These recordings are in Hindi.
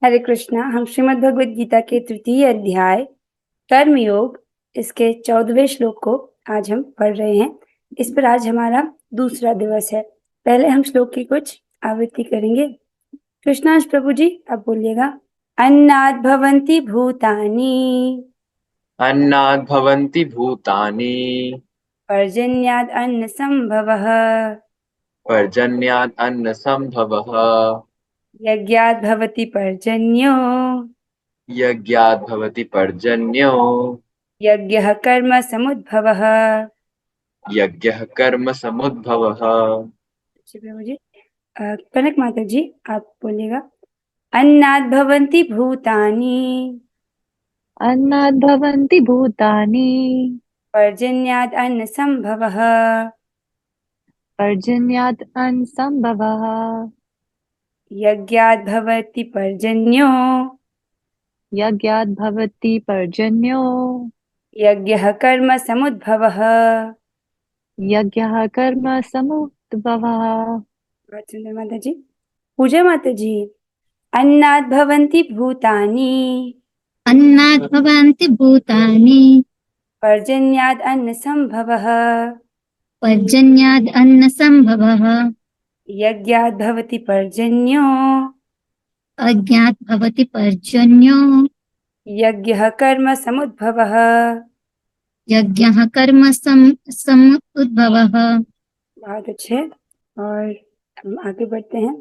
हरे कृष्णा। हम श्रीमद् भगवद गीता के तृतीय अध्याय कर्मयोग इसके 14वें श्लोक को आज हम पढ़ रहे हैं। इस पर आज हमारा दूसरा दिवस है। पहले हम श्लोक की कुछ आवृत्ति करेंगे। कृष्णांश प्रभु जी आप बोलिएगा। अन्नाद् भवन्ति भूतानि अन्नात् भवन्ति भूतानि पर्जन्याद् अन्न संभवः पर्जन्यात् अन्नसम्भवः यज्ञाद् भवति पर्जन्यो यज्ञात् भवति पर्जन्यो यज्ञः कर्म समुद्भवः। यज्ञः कर्म समुद्भवः। जी प्रभु जी। कनक माता जी आप बोलिएगा। अन्नाद् भवन्ति भूतानि अन्नात् भवन्ति भूतानि पर्जन्याद् अन्न संभवः पर्जन्यात् अन्नसम्भवः यज्ञाद् भवति पर्जन्यो यज्ञात् भवति पर्जन्यो यज्ञः कर्म समुद्भवः। यज्ञः कर्म समुद्भवः। बहुत सुंदर माता जी। पूजा माता जी। अन्नाद् भवन्ति भूतानि अन्नात् भवन्ति भूतानि पर्जन्याद् अन्न संभवः पर्जन्याद् अन्नसम्भवः यज्ञाद् भवति पर्जन्यो अज्ञात् भवति पर्जन्यो यज्ञः कर्म समुद्भवः। यज्ञः कर्म समुद्भवः। बहुत अच्छे। और हम आगे बढ़ते हैं।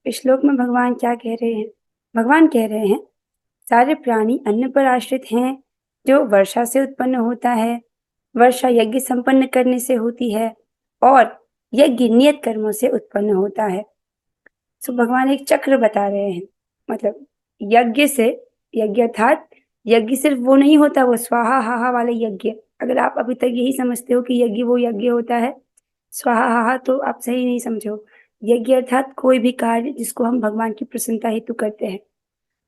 इस श्लोक में भगवान क्या कह रहे हैं? भगवान कह रहे हैं सारे प्राणी अन्न पर आश्रित हैं जो वर्षा से उत्पन्न होता है। वर्षा यज्ञ संपन्न करने से होती है और यज्ञ नियत कर्मों से उत्पन्न होता है। तो भगवान एक चक्र बता रहे हैं। मतलब यज्ञ से, यज्ञ अर्थात यज्ञ सिर्फ वो नहीं होता, वो स्वाहा हाहा वाले यज्ञ। अगर आप अभी तक यही समझते हो कि यज्ञ वो यज्ञ होता है स्वाहा हाहा, तो आप सही नहीं समझो। यज्ञ अर्थात कोई भी कार्य जिसको हम भगवान की प्रसन्नता हेतु करते हैं।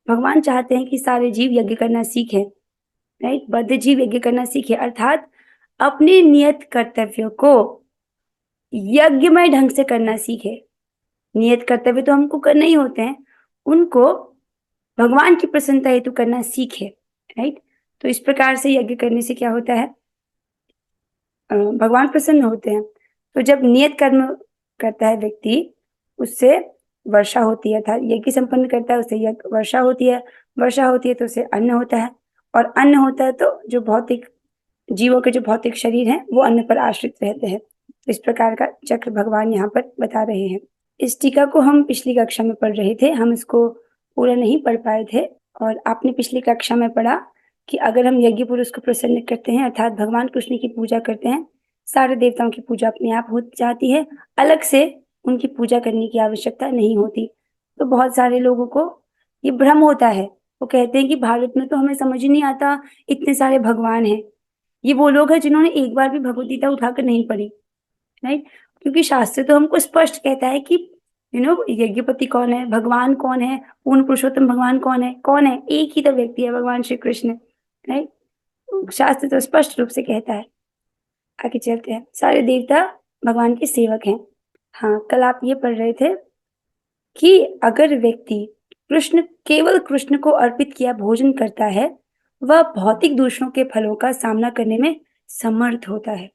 भगवान चाहते हैं कि सारे जीव यज्ञ करना सीखें, राइट। बद्ध जीव यज्ञ करना सीखे अर्थात अपने नियत कर्तव्यों को यज्ञमय ढंग से करना सीखे। नियत कर्तव्य तो हमको करना ही होते हैं, उनको भगवान की प्रसन्नता हेतु करना सीखे, राइट। तो इस प्रकार से यज्ञ करने से क्या होता है? भगवान प्रसन्न होते हैं। तो जब नियत कर्म करता है व्यक्ति, उससे वर्षा होती है, अर्थात यज्ञ संपन्न करता है उससे वर्षा होती है। वर्षा होती है तो उससे अन्न होता है, और अन्न होता है तो जो भौतिक जीवों के जो भौतिक शरीर हैं वो अन्न पर आश्रित रहते हैं। तो इस प्रकार का चक्र भगवान यहाँ पर बता रहे हैं। इस टीका को हम पिछली कक्षा में पढ़ रहे थे, हम इसको पूरा नहीं पढ़ पाए थे। और आपने पिछली कक्षा में पढ़ा कि अगर हम यज्ञ पुरुष को प्रसन्न करते हैं अर्थात भगवान कृष्ण की पूजा करते हैं, सारे देवताओं की पूजा अपने आप हो जाती है, अलग से उनकी पूजा करने की आवश्यकता नहीं होती। तो बहुत सारे लोगों को ये भ्रम होता है, वो कहते हैं कि भारत में तो हमें समझ ही नहीं आता, इतने सारे भगवान हैं। ये वो लोग हैं जिन्होंने एक बार भी भगवद गीता उठाकर नहीं पढ़ी, राइट। क्योंकि शास्त्र तो हमको स्पष्ट कहता है कि यज्ञपति कौन है, भगवान कौन है, पूर्ण पुरुषोत्तम भगवान कौन है? कौन है? एक ही तो व्यक्ति है, भगवान श्री कृष्ण, राइट। शास्त्र तो स्पष्ट रूप से कहता है। आगे चलते हैं। सारे देवता भगवान के सेवक हैं। हाँ, कल आप ये पढ़ रहे थे कि अगर व्यक्ति केवल कृष्ण को अर्पित किया भोजन करता है, वह भौतिक दूसरों के फलों का सामना करने में समर्थ होता है।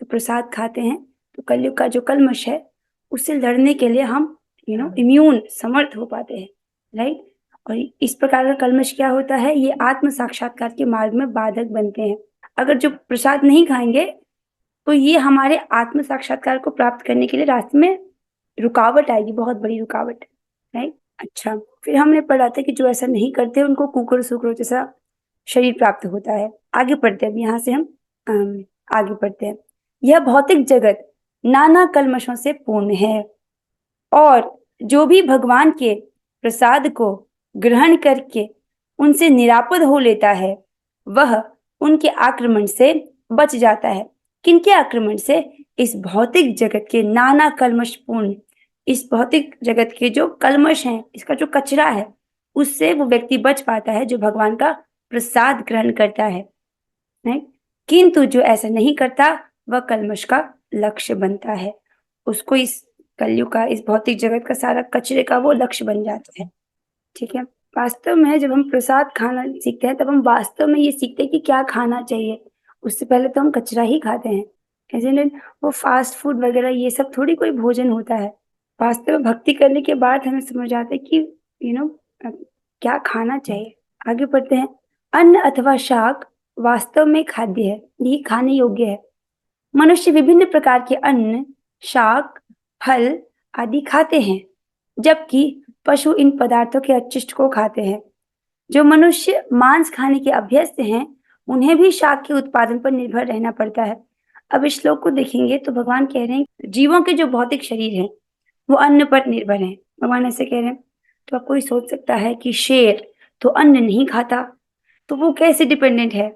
तो प्रसाद खाते हैं तो कलयुग का जो कल्मश है उससे लड़ने के लिए हम इम्यून समर्थ हो पाते हैं, राइट। और इस प्रकार का कल्मश क्या होता है? ये आत्म साक्षात्कार के मार्ग में बाधक बनते हैं। अगर जो प्रसाद नहीं खाएंगे तो ये हमारे आत्म साक्षात्कार को प्राप्त करने के लिए रास्ते में रुकावट आएगी, बहुत बड़ी रुकावट, राइट। अच्छा, फिर हमने पढ़ा था कि जो ऐसा नहीं करते उनको कुकर सुकर जैसा शरीर प्राप्त होता है। आगे पढ़ते हैं। अब यहाँ से हम आगे पढ़ते हैं। यह भौतिक जगत नाना कल्मशों से पूर्ण है और जो भी भगवान के प्रसाद को ग्रहण करके उनसे निरापद हो लेता है वह उनके आक्रमण से बच जाता है। किनके आक्रमण से? इस भौतिक जगत के नाना कल्मश पूर्ण, इस भौतिक जगत के जो कल्मश हैं, इसका जो कचरा है, उससे वो व्यक्ति बच पाता है जो भगवान का प्रसाद ग्रहण करता है, नहीं? किंतु जो ऐसा नहीं करता वह कल्मश का लक्ष्य बनता है। उसको इस कलयुग का, इस भौतिक जगत का सारा कचरे का वो लक्ष्य बन जाता है। ठीक है, वास्तव में जब हम प्रसाद खाना सीखते हैं तब हम वास्तव में ये सीखते हैं कि क्या खाना चाहिए। उससे पहले तो हम कचरा ही खाते हैं, isn't it? वो फास्ट फूड वगैरह ये सब थोड़ी कोई भोजन होता है। वास्तव में भक्ति करने के बाद हमें समझ आता है कि क्या खाना चाहिए। आगे बढ़ते हैं। अन्न अथवा शाक वास्तव में खाद्य है, ये खाने योग्य है। मनुष्य विभिन्न प्रकार के अन्न, शाक, फल आदि खाते हैं, जबकि पशु इन पदार्थों के अपशिष्ट को खाते हैं। जो मनुष्य मांस खाने के अभ्यस्त हैं, उन्हें भी शाक के उत्पादन पर निर्भर रहना पड़ता है। अब इस श्लोक को देखेंगे तो भगवान कह रहे हैं जीवों के जो भौतिक शरीर हैं वो अन्न पर निर्भर हैं। भगवान ऐसे कह रहे हैं। तो आप कोई सोच सकता है कि शेर तो अन्न नहीं खाता, तो वो कैसे डिपेंडेंट है?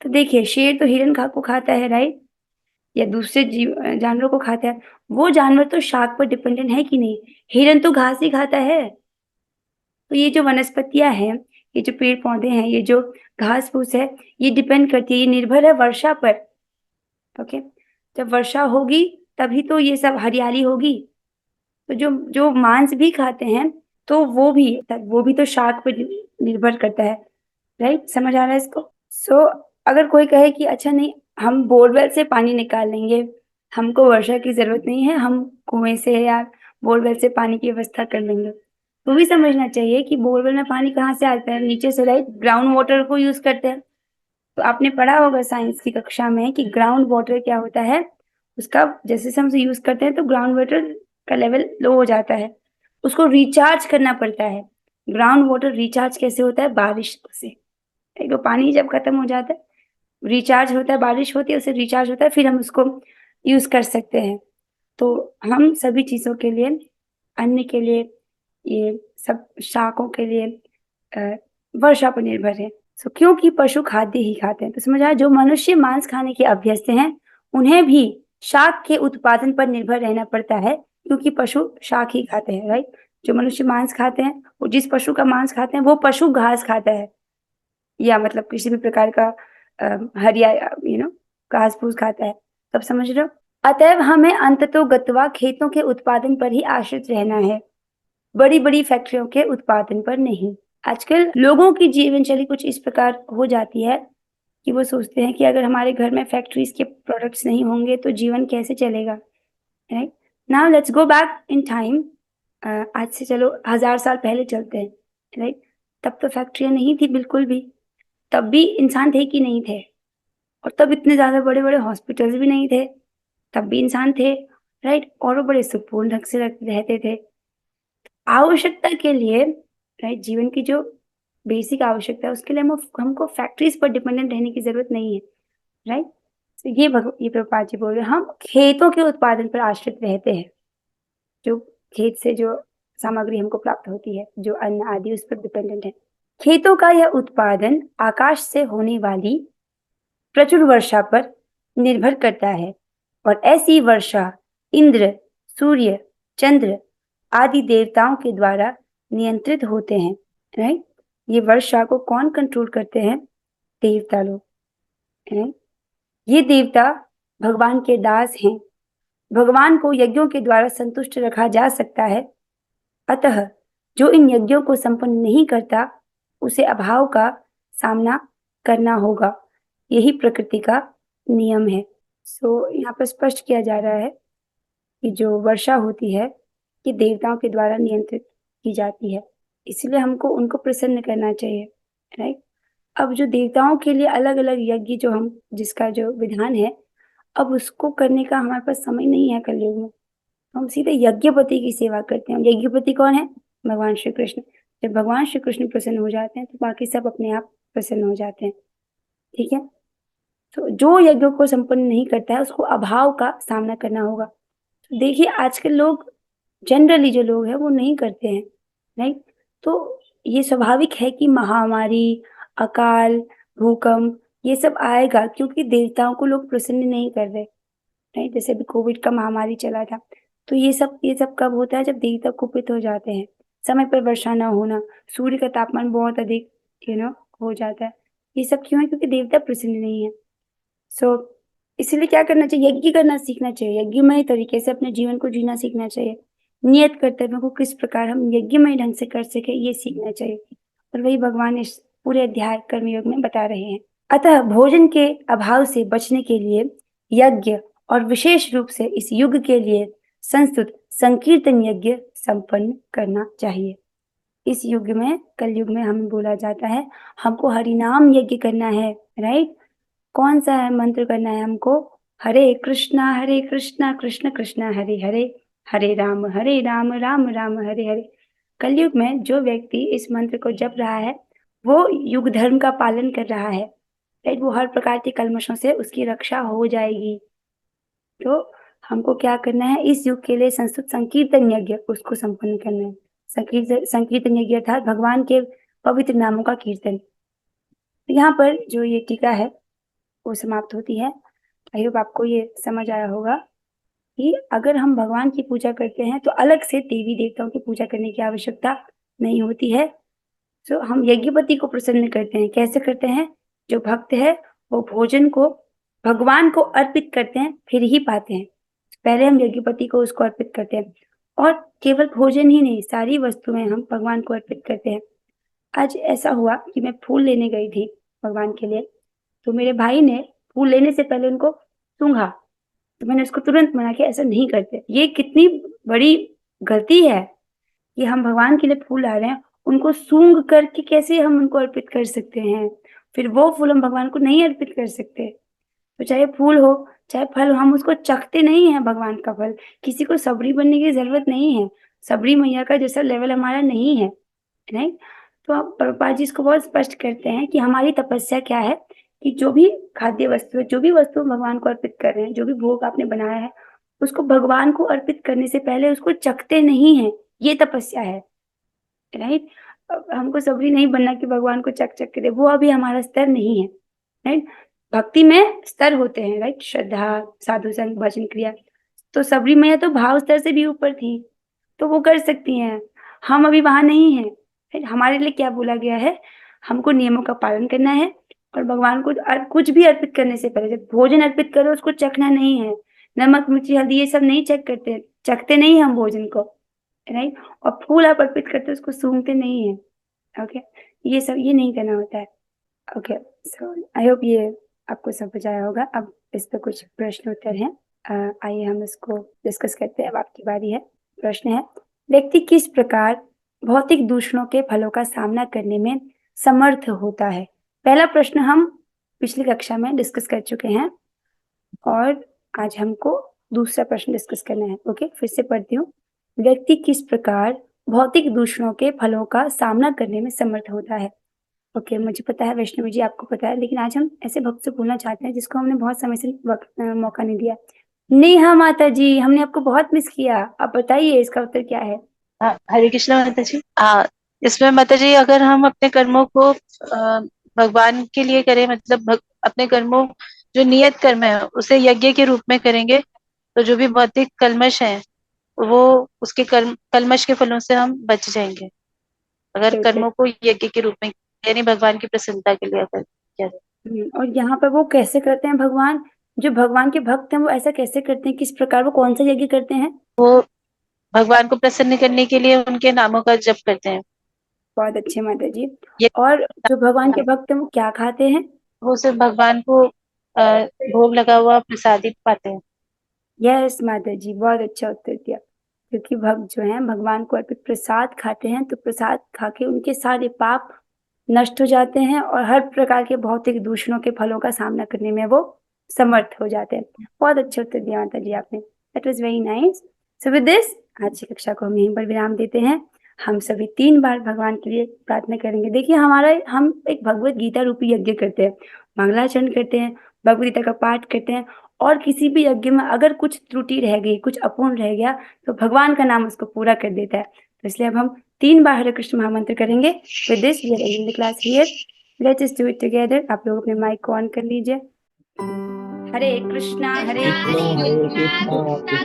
तो देखिए, शेर तो हिरण को खाता है, राइट, या दूसरे जानवरों को खाता है। वो जानवर तो शाक पर डिपेंडेंट है कि नहीं? हिरण तो घास ही खाता है। तो ये जो वनस्पतियां हैं, ये जो पेड़ पौधे हैं, ये जो घास फूस है, ये डिपेंड करती है, ये निर्भर है वर्षा पर। ओके, जब वर्षा होगी तभी तो ये सब हरियाली होगी। तो जो जो मांस भी खाते हैं तो वो भी तो शाक पर निर्भर करता है, राइट? समझ आ रहा है इसको? सो अगर कोई कहे कि अच्छा नहीं, हम बोरवेल से पानी निकाल लेंगे, हमको वर्षा की जरूरत नहीं है, हम कुएं से या बोरवेल से पानी की व्यवस्था कर लेंगे, तो भी समझना चाहिए कि बोरवेल में पानी कहाँ से आता है? नीचे से, राइट? ग्राउंड वाटर को यूज करते हैं। तो आपने पढ़ा होगा साइंस की कक्षा में कि ग्राउंड वाटर क्या होता है, उसका जैसे हम उसे यूज करते हैं तो ग्राउंड वाटर का लेवल लो हो जाता है, उसको रिचार्ज करना पड़ता है। ग्राउंड वाटर रिचार्ज कैसे होता है? बारिश से। एक तो पानी जब खत्म हो जाता है, रिचार्ज होता है, बारिश होती है, उसे रिचार्ज होता है, फिर हम उसको यूज कर सकते हैं। तो हम सभी चीजों के लिए, अन्न के लिए, ये सब शाकों के लिए वर्षा पर निर्भर है। सो क्योंकि पशु खाद्य ही खाते हैं। तो समझ आया? जो मनुष्य मांस खाने के अभ्यस्त हैं, उन्हें भी शाक के उत्पादन पर निर्भर रहना पड़ता है, क्योंकि पशु शाक ही खाते हैं, राइट? जो मनुष्य मांस खाते हैं, वो जिस पशु का मांस खाते हैं वो पशु घास खाता है, या मतलब किसी भी प्रकार का हरिया घास फूस खाता है। तब समझ रहे हो? अतएव हमें अंततो गत्वा खेतों के उत्पादन पर ही आश्रित रहना है, बड़ी बड़ी फैक्ट्रियों के उत्पादन पर नहीं। आजकल लोगों की जीवन शैली कुछ इस प्रकार हो जाती है कि वो सोचते हैं कि अगर हमारे घर में फैक्ट्रीज के प्रोडक्ट्स नहीं होंगे तो जीवन कैसे चलेगा, right? Now let's go back in time. आज से चलो 1000 साल पहले चलते हैं, राइट? तब तो फैक्ट्रियां नहीं थी बिल्कुल भी, तब भी इंसान थे कि नहीं थे? और तब इतने ज्यादा बड़े बड़े हॉस्पिटल्स भी नहीं थे, तब भी इंसान थे, राइट? और वो बड़े सुकून ढंग से रहते थे। आवश्यकता के लिए, राइट, जीवन की जो बेसिक आवश्यकता है उसके लिए हमको फैक्ट्रीज पर डिपेंडेंट रहने की जरूरत नहीं है, राइट? तो ये प्रभुपाद जी बोल रहे हैं, हम खेतों के उत्पादन पर आश्रित रहते हैं। जो खेत से जो सामग्री हमको प्राप्त होती है, जो अन्न आदि, उस पर डिपेंडेंट है। खेतों का यह उत्पादन आकाश से होने वाली प्रचुर वर्षा पर निर्भर करता है, और ऐसी वर्षा इंद्र, सूर्य, चंद्र आदि देवताओं के द्वारा नियंत्रित होते हैं, राइट? ये वर्षा को कौन कंट्रोल करते हैं? देवता लोग, राइट? ये देवता भगवान के दास हैं। भगवान को यज्ञों के द्वारा संतुष्ट रखा जा सकता है, अतः जो इन यज्ञों को संपन्न नहीं करता उसे अभाव का सामना करना होगा। यही प्रकृति का नियम है। यहाँ पर स्पष्ट किया जा रहा है कि जो वर्षा होती है ये देवताओं के द्वारा नियंत्रित की जाती है, इसलिए हमको उनको प्रसन्न करना चाहिए, राइट? अब जो देवताओं के लिए अलग अलग यज्ञ जिसका जो विधान है, अब उसको करने का हमारे पास समय नहीं है कलयुग में, तो हम सीधे यज्ञपति की सेवा करते हैं। यज्ञपति कौन है? भगवान श्री कृष्ण। जब भगवान श्री कृष्ण प्रसन्न हो जाते हैं तो बाकी सब अपने आप प्रसन्न हो जाते हैं, ठीक है? तो जो यज्ञों को संपन्न नहीं करता है उसको अभाव का सामना करना होगा। तो देखिए, आजकल लोग जनरली जो लोग हैं वो नहीं करते हैं, राइट? तो ये स्वाभाविक है कि महामारी, अकाल, भूकंप ये सब आएगा, क्योंकि देवताओं को लोग प्रसन्न नहीं कर रहे, राइट? जैसे अभी कोविड का महामारी चला था, तो ये सब कब होता है? जब देवता कुपित हो जाते हैं, समय पर वर्षा न होना, सूर्य का तापमान बहुत अधिक हो जाता है। ये सब क्यों है? क्योंकि देवता प्रसन्न नहीं है। इसलिए क्या करना चाहिए? यज्ञ करना सीखना चाहिए, यज्ञमय तरीके से अपने जीवन को जीना सीखना चाहिए। नियत कर्तव्यों को किस प्रकार हम यज्ञमय ढंग से कर सके ये सीखना चाहिए। और वही भगवान इस पूरे अध्याय कर्मयोग में बता रहे हैं। अतः भोजन के अभाव से बचने के लिए यज्ञ और विशेष रूप से इस युग के लिए संस्तुत संकीर्तन यज्ञ संपन्न करना चाहिए। इस युग में, कलयुग में हमें बोला जाता है हमको हरिनाम यज्ञ करना है, राइट। कौन सा है मंत्र करना है हमको? हरे कृष्णा कृष्ण कृष्ण हरे हरे, हरे राम राम राम हरे हरे। कलयुग में जो व्यक्ति इस मंत्र को जप रहा है वो युग धर्म का पालन कर रहा है, राइट। वो हर प्रकार के कल्मशों से उसकी रक्षा हो जाएगी। तो हमको क्या करना है? इस युग के लिए संस्तुत संकीर्तन यज्ञ उसको संपन्न करना है। संकीर्तन यज्ञ अर्थात भगवान के पवित्र नामों का कीर्तन। यहाँ पर जो ये टीका है वो समाप्त होती है। आई होप आपको ये समझ आया होगा कि अगर हम भगवान की पूजा करते हैं तो अलग से देवी देवताओं की पूजा करने की आवश्यकता नहीं होती है। तो हम यज्ञपति को प्रसन्न करते हैं। कैसे करते हैं? जो भक्त है वो भोजन को भगवान को अर्पित करते हैं फिर ही पाते हैं। पहले हम यज्ञपति को उसको अर्पित करते हैं और केवल भोजन ही नहीं, सारी वस्तुएं हम भगवान को अर्पित करते हैं। आज ऐसा हुआ कि मैं फूल लेने गई थी भगवान के लिए, तो मेरे भाई ने फूल लेने से पहले उनको सूंघा, तो मैंने उसको तुरंत मना किया, ऐसा नहीं करते। ये कितनी बड़ी गलती है कि हम भगवान के लिए फूल ला रहे हैं, उनको सूंघ करके कैसे हम उनको अर्पित कर सकते हैं? फिर वो फूल हम भगवान को नहीं अर्पित कर सकते। तो चाहे फूल हो चाहे फल हो, हम उसको चखते नहीं है भगवान का फल। किसी को सबरी बनने की जरूरत नहीं है, सबरी मैया का जैसा लेवल हमारा नहीं है, राइट। तो अब प्रभुपाद जी इसको बहुत स्पष्ट करते हैं कि हमारी तपस्या क्या है कि जो भी खाद्य वस्तु है, जो भी वस्तु भगवान को अर्पित कर रहे हैं, जो भी भोग आपने बनाया है, उसको भगवान को अर्पित करने से पहले उसको चखते नहीं है। ये तपस्या है, राइट। हमको सबरी नहीं बनना कि भगवान को चख चख के दे, वो अभी हमारा स्तर नहीं है, राइट। भक्ति में स्तर होते हैं, राइट। श्रद्धा, साधु संग, भजन, क्रिया। तो सबरी मैया तो भाव स्तर से भी ऊपर थी, तो वो कर सकती हैं। हम अभी वहां नहीं है, राइट। हमारे लिए क्या बोला गया है? हमको नियमों का पालन करना है और भगवान को कुछ भी अर्पित करने से पहले, जब भोजन अर्पित करो उसको चखना नहीं है। नमक, मिर्ची, हल्दी ये सब नहीं चखते नहीं हम भोजन को, राइट। और फूल आप अर्पित करते उसको सूंघते नहीं है, ओके। ये सब ये नहीं करना होता है, ओके। सो आई होप ये आपको समझ आया होगा। अब इस पे कुछ प्रश्न उत्तर हैं, आइए हम इसको डिस्कस करते हैं। अब आपकी बारी है। प्रश्न है, व्यक्ति किस प्रकार भौतिक दूषणों के फलों का सामना करने में समर्थ होता है? पहला प्रश्न हम पिछली कक्षा में डिस्कस कर चुके हैं और आज हमको दूसरा प्रश्न डिस्कस करना है, ओके। फिर से पढ़ती हूँ। व्यक्ति किस प्रकार भौतिक दूषणों के फलों का सामना करने में समर्थ होता है? ओके, मुझे पता है वैष्णवी जी आपको पता है, लेकिन आज हम ऐसे भक्त से बोलना चाहते हैं जिसको हमने बहुत समय से मौका नहीं दिया। नेहा माता जी, हमने आपको बहुत मिस किया, आप बताइए इसका उत्तर क्या है? हरे कृष्णा माता जी। इसमें माता जी अगर हम अपने कर्मों को भगवान के लिए करें, मतलब अपने कर्मों जो नियत कर्म है उसे यज्ञ के रूप में करेंगे, तो जो भी भौतिक कल्मश है वो उसके कल्मश के फलों से हम बच जाएंगे। अगर कर्मों को यज्ञ के रूप में, यानी भगवान की प्रसन्नता के लिए अगर किया जाए। और यहाँ पर वो कैसे करते हैं भगवान? जो भगवान के भक्त हैं वो ऐसा कैसे करते हैं? किस प्रकार, वो कौन सा यज्ञ करते हैं? वो भगवान को प्रसन्न करने के लिए उनके नामों का जप करते हैं। बहुत अच्छे माता जी। और जो भगवान के भक्त हैं वो क्या खाते हैं? वो सिर्फ भगवान को भोग लगा हुआ प्रसाद ही पाते हैं। यस माता जी, बहुत अच्छा उत्तर दिया। क्योंकि भक्त जो हैं भगवान को अर्पित प्रसाद खाते हैं, तो प्रसाद खा के उनके सारे पाप नष्ट हो जाते हैं और हर प्रकार के भौतिक दूषणों के फलों का सामना करने में वो समर्थ हो जाते हैं। बहुत अच्छा उत्तर दिया माता जी आपने, that was very nice. So with this आज की कक्षा को हम यहीं पर विराम देते हैं। हम सभी 3 बार भगवान के लिए प्रार्थना करेंगे। देखिए हम एक भगवत गीता रूपी यज्ञ करते हैं, मंगलाचरण करते हैं, भगवत गीता का पाठ करते हैं, और किसी भी यज्ञ में अगर कुछ त्रुटि रह गई, कुछ अपूर्ण रह गया, तो भगवान का नाम उसको पूरा कर देता है। तो इसलिए अब हम 3 बार हरे कृष्ण महामंत्र करेंगे। With this we are ending the class here. Let's do it together. आप लोग अपने माइक को ऑन कर लीजिए। हरे कृष्णा कृष्णा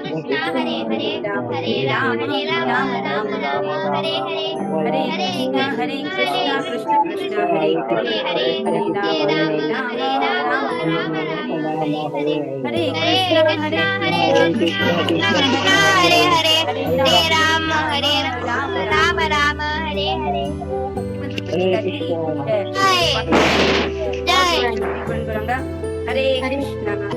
कृष्ण हरे हरे हरे राम राम राम हरे हरे हरे कृष्णा कृष्ण कृष्ण हरे हरे हरे राम राम हरे कृष्णा कृष्ण हरे हरे हरे राम राम हरे हरे हरे की कृष्णा जय। हरे कृष्णा।